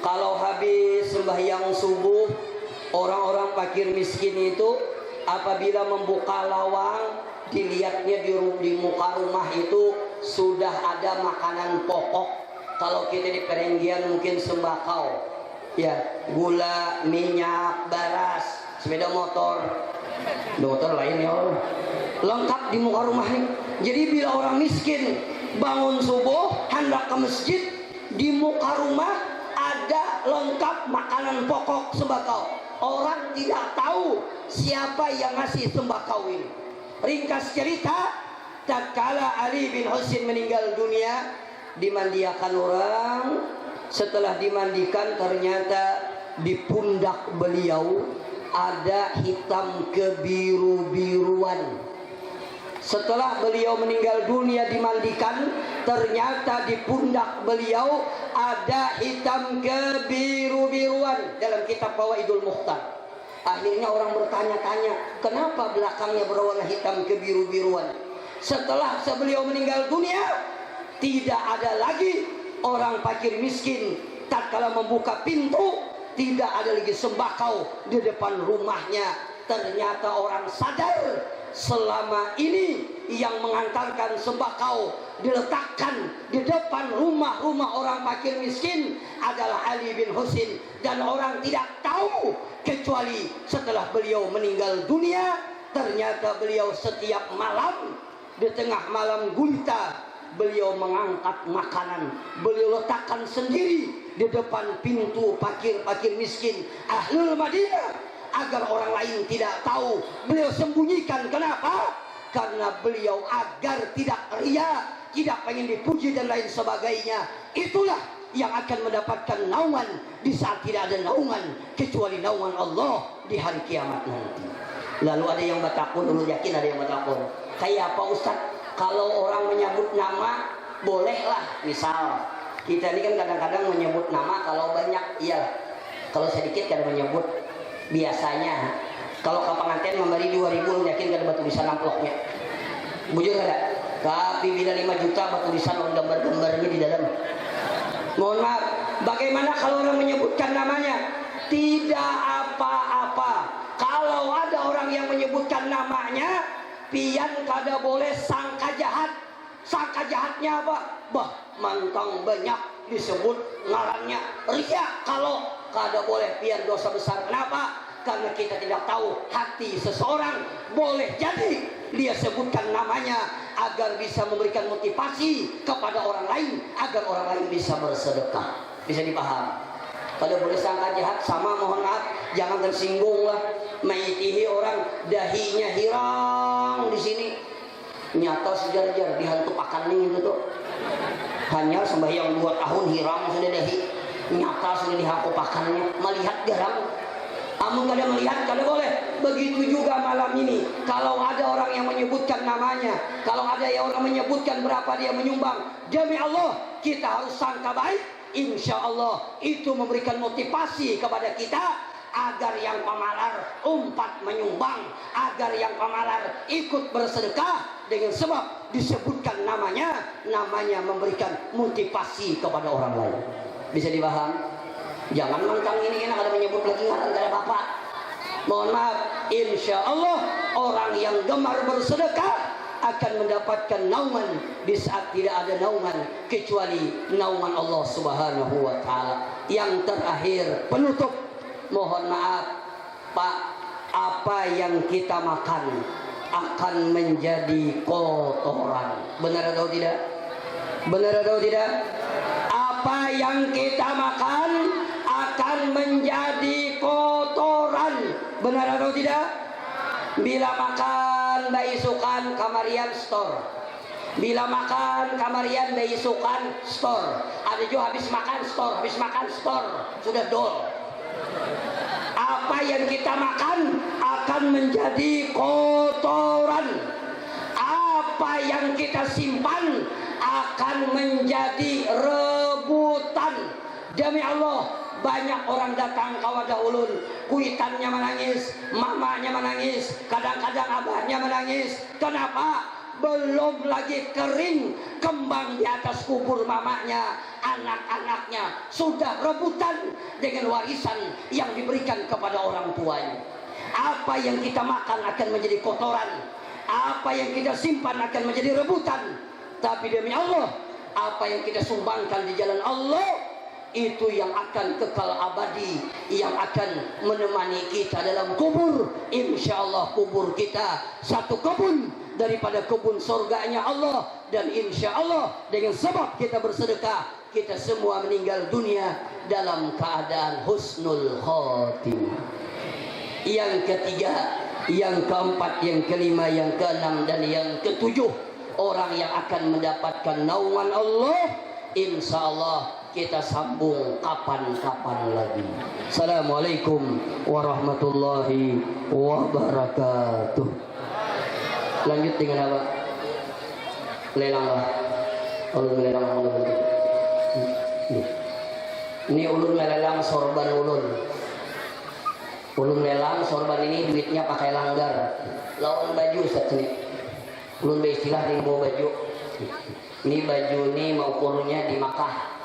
kalau habis sembahyang subuh, orang-orang fakir miskin itu apabila membuka lawang, dilihatnya di muka rumah itu sudah ada makanan pokok. Kalau kita di perenggian mungkin sembakau, ya, gula, minyak, beras, sepeda motor lain ya Allah, lengkap di muka rumahnya. Jadi bila orang miskin bangun subuh hendak ke masjid, di muka rumah ada lengkap makanan pokok sembakau. Orang tidak tahu siapa yang ngasih sembakau ini. Ringkas cerita, tatkala Ali bin Husin meninggal dunia, dimandikan orang. Setelah dimandikan, ternyata di pundak beliau ada hitam kebiru-biruan. Setelah beliau meninggal dunia dimandikan, ternyata di pundak beliau ada hitam kebiru-biruan. Dalam kitab Fawaidul Mukhtar, akhirnya orang bertanya-tanya, kenapa belakangnya berwarna hitam kebiru-biruan? Setelah beliau meninggal dunia, tidak ada lagi orang fakir miskin tatkala membuka pintu, tidak ada lagi sembakau di depan rumahnya. Ternyata orang sadar selama ini yang mengantarkan sembakau diletakkan di depan rumah-rumah orang fakir miskin adalah Ali bin Husin, dan orang tidak tahu kecuali setelah beliau meninggal dunia. Ternyata beliau setiap malam, di tengah malam gulita, beliau mengangkat makanan, beliau letakkan sendiri di depan pintu fakir-fakir miskin Ahlul Madinah agar orang lain tidak tahu. Beliau sembunyikan. Kenapa? Karena beliau agar tidak ria, tidak pengen dipuji dan lain sebagainya. Itulah yang akan mendapatkan naungan di saat tidak ada naungan kecuali naungan Allah di hari kiamat nanti. Lalu ada yang batakun, dulu yakin ada yang batakun. Kayak apa Ustaz? Kalau orang menyebut nama bolehlah. Misal kita ini kan kadang-kadang menyebut nama, kalau banyak iya, kalau sedikit kadang menyebut. Biasanya kalau ke pengantin memberi 2.000, yakin gak ada tulisan amplopnya? Bujur ada. Tapi bila 5 juta tulisan gambar-gambarnya di dalam. Mohon maaf, bagaimana kalau orang menyebutkan namanya? Tidak apa-apa. Kalau ada orang yang menyebutkan namanya, pian kada boleh sangka jahat. Sangka jahatnya apa? Bah, mantang banyak disebut ngarannya ria. Kalau kada boleh, pian dosa besar. Kenapa? Karena kita tidak tahu hati seseorang. Boleh jadi dia sebutkan namanya agar bisa memberikan motivasi kepada orang lain, agar orang lain bisa bersedekah. Bisa dipaham? Kalau boleh sangka jahat, sama mohon maaf, jangan tersinggung lah. Maitihi orang dahinya hirang di sini, nyata sejar-jar dihantu pakaning itu tuh. Hanya sembahyang 2 tahun hiram sudah dahi, nyata sudah dihantu pakannya. Melihat garam, amun kada melihat kada boleh. Begitu juga malam ini, kalau ada orang yang menyebutkan namanya, kalau ada yang orang menyebutkan berapa dia menyumbang, demi Allah kita harus sangka baik. Insya Allah itu memberikan motivasi kepada kita agar yang pamalar umpat menyumbang, agar yang pamalar ikut bersedekah, dengan sebab disebutkan namanya memberikan motivasi kepada orang lain. Bisa dipaham? Jangan mentang ini enak ada menyebut lagi ngaran dari bapak. Mohon maaf, insya Allah orang yang gemar bersedekah akan mendapatkan naungan di saat tidak ada naungan kecuali naungan Allah Subhanahu wa taala. Yang terakhir, penutup, mohon maaf Pak, apa yang kita makan akan menjadi kotoran. Benar atau tidak? Benar atau tidak? Apa yang kita makan akan menjadi kotoran. Benar atau tidak? Bila makan baisukan kamarian store. Bila makan kamarian baisukan store. Ada juga habis makan store, habis makan store. Sudah dol. Apa yang kita makan akan menjadi kotoran. Apa yang kita simpan akan menjadi rebutan. Demi Allah, banyak orang datang ke wadah ulun, kuitannya menangis, mamanya menangis, kadang-kadang abahnya menangis. Kenapa? Belum lagi kering kembang di atas kubur mamanya, anak-anaknya sudah rebutan dengan warisan yang diberikan kepada orang tuanya. Apa yang kita makan akan menjadi kotoran, apa yang kita simpan akan menjadi rebutan. Tapi demi Allah, apa yang kita sumbangkan di jalan Allah, itu yang akan kekal abadi, yang akan menemani kita dalam kubur. Insya Allah kubur kita satu kebun daripada kebun surganya Allah. Dan insya Allah dengan sebab kita bersedekah, kita semua meninggal dunia dalam keadaan husnul khotimah. Yang ketiga, yang keempat, yang kelima, yang keenam, dan yang ketujuh, orang yang akan mendapatkan naungan Allah, insya Allah kita sambung kapan-kapan lagi. Assalamualaikum warahmatullahi wabarakatuh. Lanjut dengan apa? Lelang lah. Ulun lelang ulun. Ini ulun lelang sorban ulun. Ulun lelang sorban ini duitnya pakai langgar. Lawan baju Ustaz ini. Ulun beristilah di bawa baju. Ini baju ini mau ukurnya di Makkah.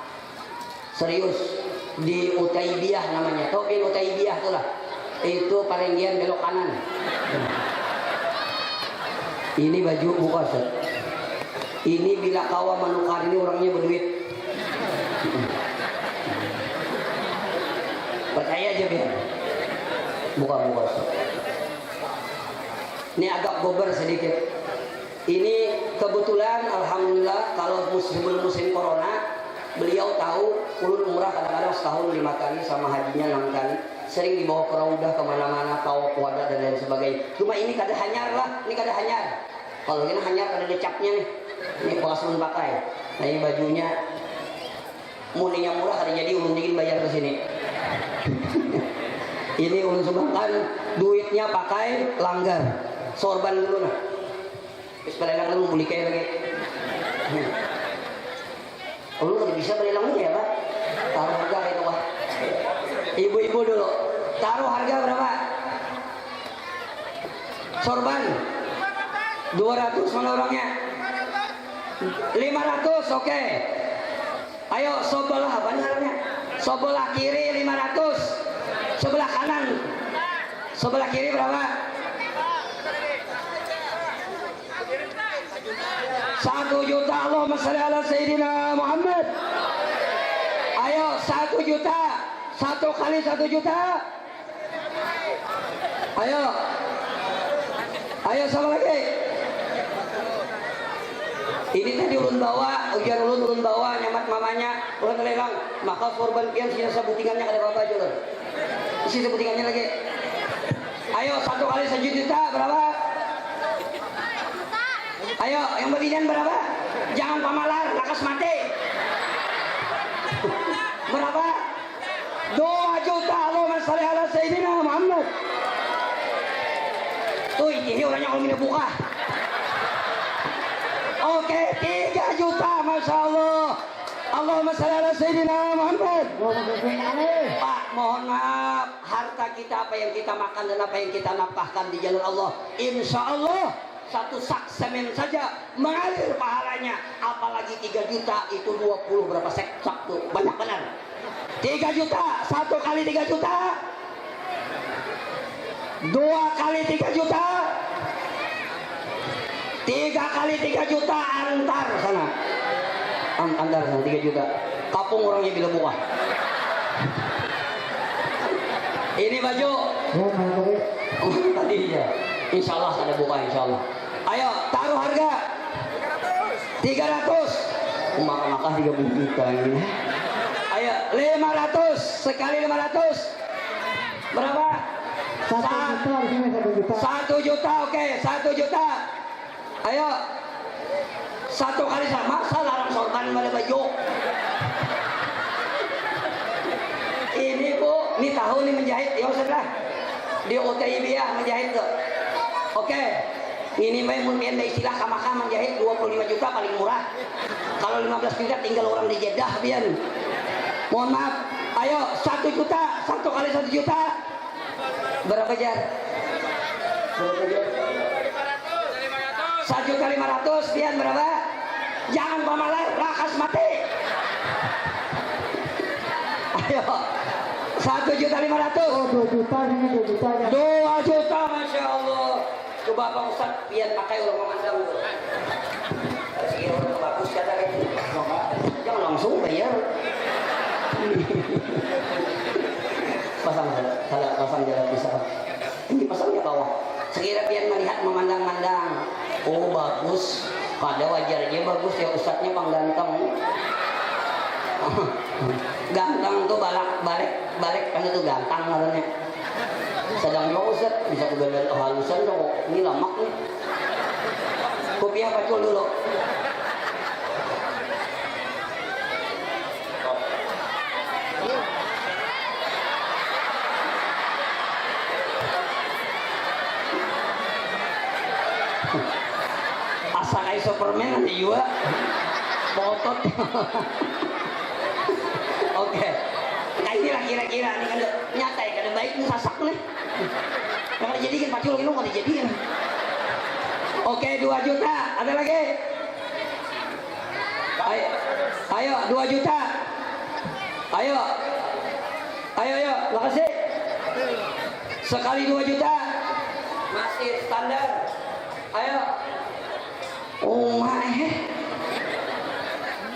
Serius, di Utaibiyah namanya. Tahu bin Utaibiyah tuh lah. Itu Parenggian belok kanan. Ini baju buka Ustaz. Ini bila kawa menukar ini orangnya berduit. Percaya aja biar. Buka Ustaz. Ini agak gober sedikit. Ini kebetulan alhamdulillah kalau sebelum musim corona, beliau tahu ulun umrah kadang-kadang setahun 5 kali, sama hajinya 6 kali. Sering dibawa ke raudah kemana-mana, tawa kuada dan lain sebagainya. Cuma ini kada hanyar lah, ini kada hanyar. Kalau ini hanyar kada ada capnya nih. Ini bekas ulun pakai. Nah ini bajunya, muninya murah kada jadi ulun dingin bayar ke sini. Ini ulun sumbangkan, duitnya pakai langgar. Sorban dulu nah. Terus balelang lu beli kayak lagi. Lu kada bisa balelang ya Pak? Taruh harga itu Pak. Ibu-ibu dulu. Taruh harga berapa? Sorban 200 mana orangnya? 500, oke. Ayo sebelah apa namanya? Sebelah kiri 500. Sebelah kanan. Sebelah kiri berapa? 1 juta. Allahumma shalli ala Sayyidina Muhammad. Ayo 1 juta. 1 kali 1 juta. Ayo. Ayo sama lagi. Ini tadi ulun bawa, ujian ulun bawa nyamat mamanya, ulun lelang. Maka korban pian sisa sebutingannya kada apa-apa aja. Isi sebutingannya lagi. Ayo 1 kali 1 juta berapa? Ayo, yang beginian berapa? Jangan pamalar, lakas mati. Berapa? 2 juta. Allahumma shalli ala Sayyidina Muhammad. Tuh, ini orangnya kalau minum buka. Oke, 3 juta, Masya Allah. Allahumma shalli ala Sayyidina Muhammad. Pak, mohon maaf, harta kita, apa yang kita makan dan apa yang kita nafkahkan di jalan Allah, insya Allah 1 sak semen saja mengalir pahalanya. Apalagi 3 juta, itu 20 berapa sak tuh, banyak benar. 3 juta, 1 kali 3 juta, 2 kali 3 juta, 3 kali 3 juta, antar sana. Antar sana 3 juta. Kapung orangnya bila buka. Ini baju. Tadi ya. Insya Allah ada buka insya Allah. Ayo taruh harga 300. Maka 30 juta ini. Ayo 500 sekali 500 berapa? 1 juta. Oke, 1 juta. Ayo, 1 kali sama larang sorban pada baju. Ini Bu, ini tahu nih menjahit. Ya Ustaz di UTIB ya menjahit tuh. Oke, ini mungkin istilah kamaka menjahit 25 juta paling murah. Kalau 15 juta tinggal orang di Jeddah biar. Mohon maaf. Ayo 1 juta, 1 kali 1 juta. Berapa jar? Berapa jar? 1 juta 500, pian berapa? Jangan pamalar, rakas mati. Ayo, 1 juta 500. Oh, 2 juta ini 2 juta ya. 2 juta, masya Allah. Coba Bang Ustaz, pian pakai ulang memandang. Sekira udah bagus kata gitu. Jangan langsung bayar. pasang jalan bisa. Ini pasangnya bawah. Sekira pian melihat memandang-mandang. Oh bagus, pada wajarnya bagus ya Ustadznya Bang ganteng. Ganteng tuh balik kan itu ganteng katanya. Sedang lo Ustadz bisa kebenaran halusan dong. Ini lamak nih. Kopiah pacul dulu. Asa kayak Superman nanti juga botot. Oke, nah inilah kira-kira ini kan nyata ya, kan baik ini sasak nih. Kalau dijadikan pacul ini nggak dijadikan. Oke, 2 juta, ada lagi? Ayo 2 juta. Ayo, makasih. Sekali 2 juta, masih standar. Ayo. Oh my.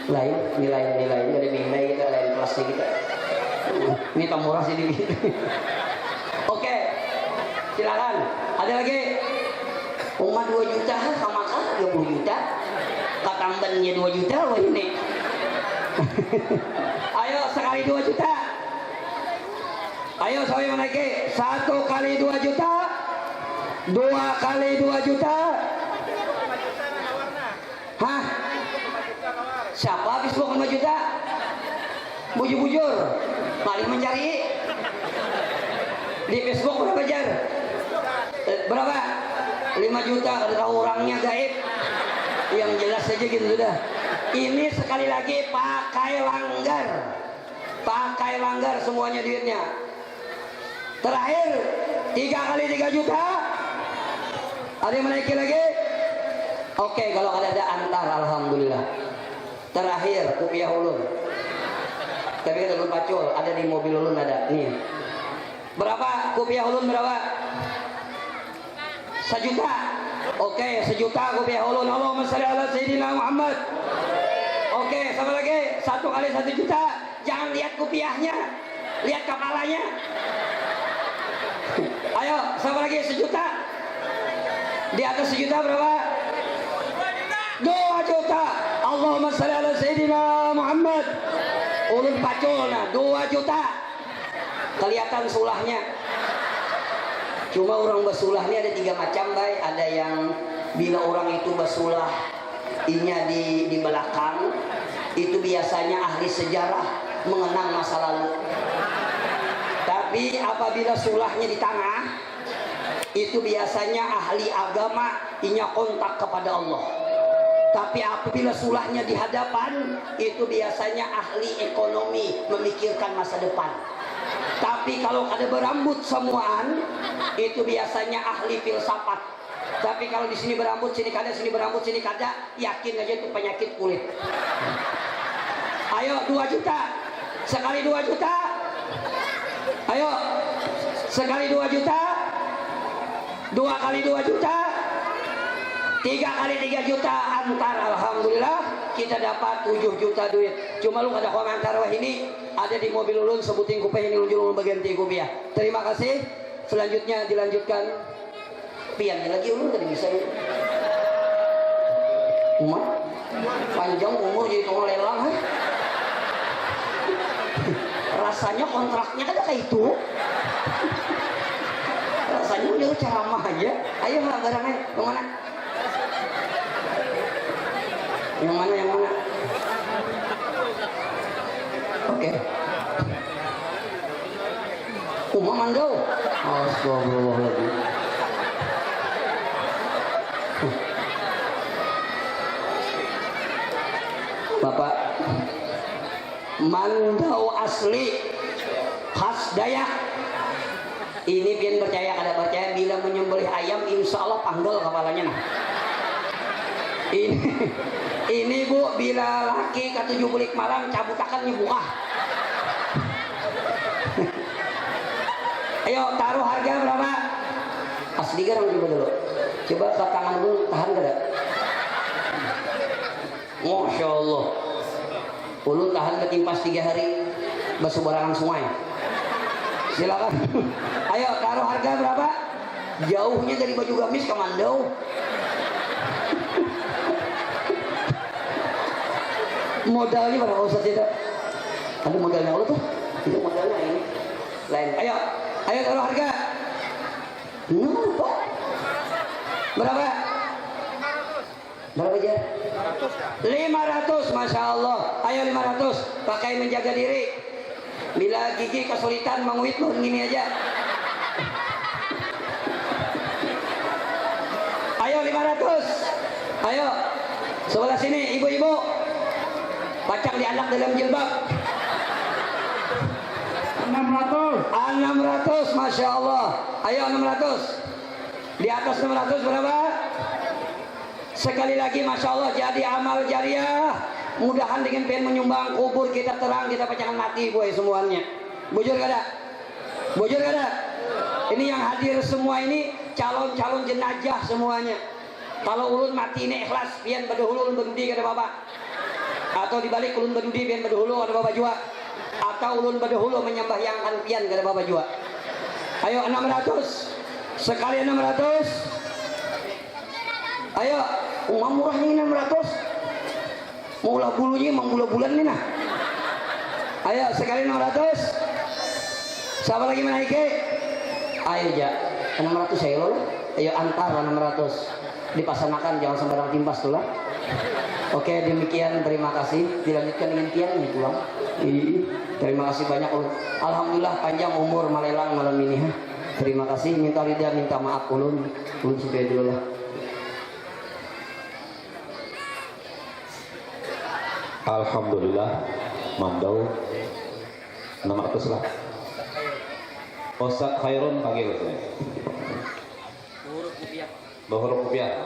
Lain nilai dari nilai kita lain kelasnya kita. Ini tamurah sini. Oke, silakan. Ada lagi? Umat 2 juta sama kan 20 juta. Katambannya 2 juta wah ini. Ayo sekali 2 juta. Ayo saya menaiki 1 kali 2 juta. 2 kali 2 juta. Hah? Siapa habis 2,5 juta? Bujur-bujur paling mencari di Facebook berapa jar? Berapa? 5 juta ada tahu orangnya gaib. Yang jelas saja gitu sudah. Ini sekali lagi pakai langgar semuanya duitnya. Terakhir 3 kali 3 juta. Ada yang menaiki lagi? Oke, kalau ada antar alhamdulillah. Terakhir kopiah ulun. Tapi kita belum pacul, ada di mobil ulun ada. Nih. Berapa kopiah ulun berapa? 1 juta. Oke, 1 juta kopiah ulun. Allahumma shalli ala sayyidina Muhammad. Oke, sama lagi 1 kali 1 juta. Jangan lihat kopiahnya, lihat kepalanya. Ayo, sama lagi 1 juta. Di atas 1 juta berapa? 2 juta. Allahumma shalli ala sayyidina Muhammad. Ulun pacul nah 2 juta. Kelihatan sulahnya. Cuma orang basulah ini ada 3 macam, bay. Ada yang bila orang itu basulah inya di belakang, itu biasanya ahli sejarah mengenang masa lalu. Tapi apabila sulahnya di tengah, itu biasanya ahli agama inya kontak kepada Allah. Tapi apabila sulahnya di hadapan, itu biasanya ahli ekonomi memikirkan masa depan. Tapi kalau ada berambut semuaan, itu biasanya ahli filsafat. Tapi kalau di sini berambut, sini kada, sini berambut, sini kada, yakin aja itu penyakit kulit. Ayo 2 juta. Sekali 2 juta. Ayo. Sekali 2 juta. 2 kali 2 juta. 3 kali 3 juta antar, alhamdulillah kita dapat 7 juta duit. Cuma lu ada komentar wah ini ada di mobil ulun sebutin kupeh ini ulun bagian 3 rupiah. Terima kasih. Selanjutnya dilanjutkan. Pian lagi ulun tadi bisa ya. Umat panjang umur jadi tukang lelang. rasanya kontraknya kan kayak itu. Rasanya udah ceramah aja. Ayo nggak barangnya yang mana? Yang mana? Yang mana? Oke. Umar Mandau. Astagfirullahaladzim. Bapak, Mandau asli khas Dayak. Ini pian percaya kada percaya bila menyembelih ayam insya Allah panggil kepalanya nah. Ini bu bila laki ke 7 bulik malam cabutakan buka. Ayo taruh harga berapa? Asli garang coba dulu. Coba ke tangan dulu tahan kada? Masya Allah. Ulun tahan ketimpas 3 hari bersebarangan sungai. Silakan. Ayo taruh harga berapa? Jauhnya dari Baju Gamis ke Mandau. Modalnya berapa Ustaz itu? Ada modalnya Allah tuh. Itu modalnya ini. Lain. Ayo taruh harga. Berapa? Berapa aja? 500, Masya Allah. Ayo 500. Pakai menjaga diri. Bila gigi kesulitan menguit mohon gini aja. Ayo 500. Ayo sebelah sini ibu-ibu. Pacak di anak dalam jilbab. 600, Masya Allah. Ayo 600. Di atas 600 berapa? Sekali lagi Masya Allah, jadi amal jariah. Mudahan dengan pengen menyumbang kubur kita terang, kita pacangan mati boy semuanya. Bujur kada? Bujur kada? Ini yang hadir semua ini calon-calon jenazah semuanya. Kalau ulun mati ini ikhlas, pian badahulu ulun berdudi kada bapak. Atau dibalik ulun berdudi pian badahulu ada bapak jua. Atau ulun badahulu menyembahyangkan pian kada bapak jua. Ayo 600. Sekali 600. Ayo, uang murah nih 600. Mula bulunya emang bulan nih nah. Ayo sekali 600. Siapa lagi menaiki? Ayo ja 600 saya loh. Ayo antar 600. Dipasangkan jangan sembarang timpas tuh lah. Oke demikian, terima kasih. Dilanjutkan dengan kian nih pulang. Terima kasih banyak. Alhamdulillah panjang umur malelang malam ini. Terima kasih. Minta ridha minta maaf ulun sudah dulu lah. Alhamdulillah, Mandau 600 lah. Ustaz Khairun panggil. Huruf rupiah.